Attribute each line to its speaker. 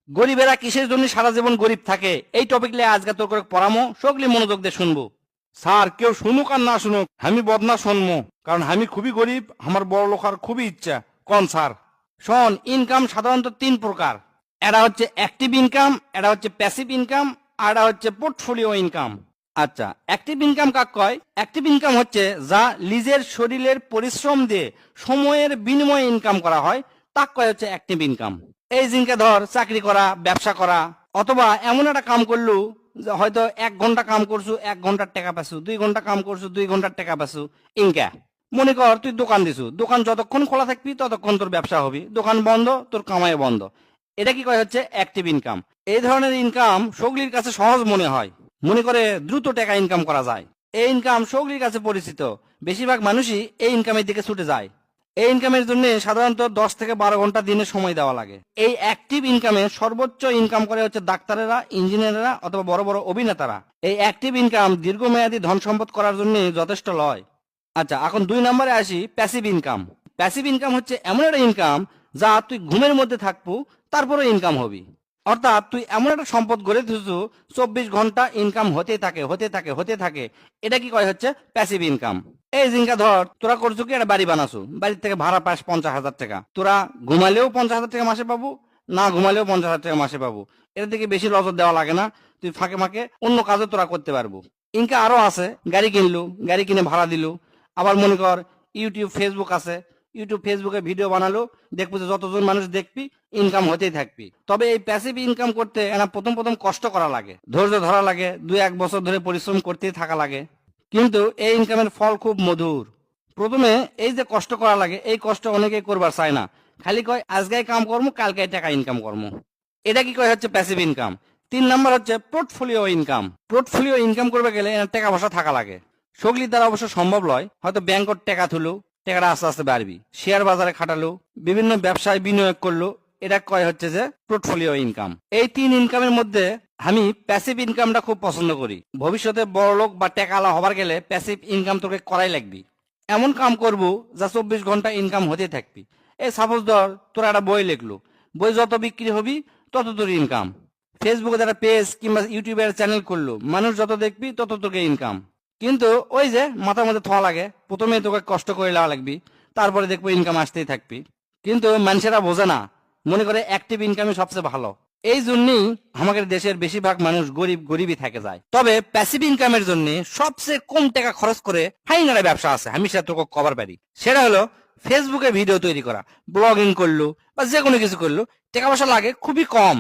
Speaker 1: গরিবেরা কিসের জন্য সারা জীবন গরিব থাকে, এই টপিক নিয়ে আজকে তোর করে পড়ামো, সকলে মনোযোগ দিয়ে শুনবো।
Speaker 2: স্যার কেউ শুনুক আর না শুনুক আমি বদনা শুনবো, কারণ আমি খুবই গরিব, আমার বড় লোক আর খুবই ইচ্ছা। কোন স্যার?
Speaker 1: শোন, ইনকাম সাধারণত তিন প্রকার। এটা হচ্ছে অ্যাক্টিভ ইনকাম, এটা হচ্ছে প্যাসিভ ইনকাম, আর এটা হচ্ছে পোর্টফোলিও ইনকাম। আচ্ছা, অ্যাক্টিভ ইনকাম কাক কয়? অ্যাক্টিভ ইনকাম হচ্ছে যা নিজের শরীরের পরিশ্রম দিয়ে সময়ের বিনিময়ে ইনকাম করা হয়, তাক কয় হচ্ছে অ্যাক্টিভ ইনকাম। এই জিনকে ধর চাকরি করা, ব্যবসা করা, অথবা এমন একটা কাম করলু যে হয়তো 1 ঘন্টা কাম করছু, 1 ঘন্টার টাকা পাচ্ছু, 2 ঘন্টা কাম করছু, 2 ঘন্টার টাকা পাচ্ছু। ইনকা মনে কর তুই দোকান দিছু, দোকান যতক্ষণ খোলা থাকবি ততক্ষণ তোর ব্যবসা হবে, দোকান বন্ধ তোর কামাই বন্ধ। এটা কি কয় হচ্ছে অ্যাক্টিভ ইনকাম। এই ধরনের ইনকাম সগলির কাছে সহজ মনে হয়, মনে করে দ্রুত টাকা ইনকাম করা যায়। এই ইনকাম সগলির কাছে পরিচিত, বেশিরভাগ মানুষই এই ইনকামের দিকে ছুটে যায়। এই ইনকামের জন্য সাধারণত 10 থেকে 12 ঘন্টা দিনে সময় দেওয়া লাগে। এই অ্যাক্টিভ ইনকামে সর্বোচ্চ ইনকাম করে হচ্ছে ডাক্তারেরা, ইঞ্জিনিয়াররা অথবা বড় বড় অভিনেতারা। এই অ্যাক্টিভ ইনকাম দীর্ঘমেয়াদী ধন সম্পদ করার জন্য যথেষ্ট লয়। আচ্ছা, এখন 2 নম্বরে আসি প্যাসিভ ইনকাম। প্যাসিভ ইনকাম হচ্ছে এমন একটা ইনকাম যা তুই ঘুমের মধ্যে থাকবো তারপরে ইনকাম হবি। অর্থাৎ তুই এমন একটা সম্পদ গড়ে তুলছু, 24 ঘন্টা ইনকাম হতে থাকে হতে থাকে হতে থাকে। এটা কি কয় হচ্ছে প্যাসিভ ইনকাম। এই জিনকা ধর তোরা করছো কি, একটা বাড়ি বানাসু, বাড়ির থেকে ভাড়া পাস 50,000 টাকা। তোরা ঘুমালেও 50,000 টাকা মাসে পাবো, না ঘুমালেও 50,000 টাকা মাসে পাবো। এর থেকে বেশি নজর দেওয়া লাগে না, তুই ফাঁকে ফাঁকে অন্য কাজও তোরা করতে পারবো। ইনকা আরো আছে, গাড়ি কিনলু, গাড়ি কিনে ভাড়া দিলু। আবার মনে কর ইউটিউব ফেসবুক আছে, ইউটিউব ফেসবুকে ভিডিও বানালো, দেখবো যে যতজন মানুষ দেখবি ইনকাম হতেই থাকবি। তবে এই প্যাসিভ ইনকাম করতে এনা প্রথম প্রথম কষ্ট করা লাগে, ধৈর্য ধরা লাগে, 2-1 বছর ধরে পরিশ্রম করতেই থাকা লাগে। কিন্তু এই ইনকামের ফল খুব মধুর। প্রথমে এই যে কষ্ট করা লাগে, এই কষ্ট অনেকেই করবার চায় না, খালি কয় আজকে কাম কর্ম, কালকে টাকা ইনকাম কর্ম। এটা কি কয় হচ্ছে প্যাসিভ ইনকাম। 3 নাম্বার হচ্ছে পোর্টফোলিও ইনকাম। পোর্টফোলিও ইনকাম করবে গেলে টাকা পয়সা থাকা লাগে। সগলির দ্বারা অবশ্য সম্ভব নয়, হয়তো ব্যাংকত টাকা তুলো, টাকাটা আস্তে আস্তে বাড়বি, শেয়ার বাজারে খাটালো, বিভিন্ন ব্যবসায় বিনিয়োগ করলো, এটা কয় হচ্ছে যে পোর্টফোলিও ইনকাম। এই 3 ইনকামের মধ্যে আমি প্যাসিভ ইনকামটা খুব পছন্দ করি। ভবিষ্যতে বড় লোক বা টাকাওয়ালা হবার গেলে প্যাসিভ ইনকাম তোকে করাই লাগবি। এমন কাম করবো যা 24 ঘন্টা ইনকাম হতে থাকবি। এই সাপোজ ধর তোরা একটা বই লিখলো, বই যত বিক্রি হবি তত তোর ইনকাম। ফেসবুকে যারা পেজ কিংবা ইউটিউবের চ্যানেল করলো, মানুষ যত দেখবি তত তোকে ইনকাম। কিন্তু ওই যে মাথার মধ্যে থোয়া লাগে, প্রথমে তোকে কষ্ট করে নেওয়া লাগবি, তারপরে দেখবো ইনকাম আসতেই থাকবি। কিন্তু মানুষেরা বোঝে না, মনে করে অ্যাক্টিভ ইনকামই সবচেয়ে ভালো। এই জন্যই আমাদের দেশের বেশিরভাগ মানুষ গরিবই থেকে যায়। তবে প্যাসিভ ইনকামের জন্য সবচেয়ে কম টাকা খরচ করে ফাইনাল ব্যবসা আছে, আমি সেটা তোকে কভার পারি। সেটা হলো ফেসবুকে ভিডিও তৈরি করা, ব্লগিং করলো বা যে কোনো কিছু করলো, টাকা পয়সা লাগে খুবই কম।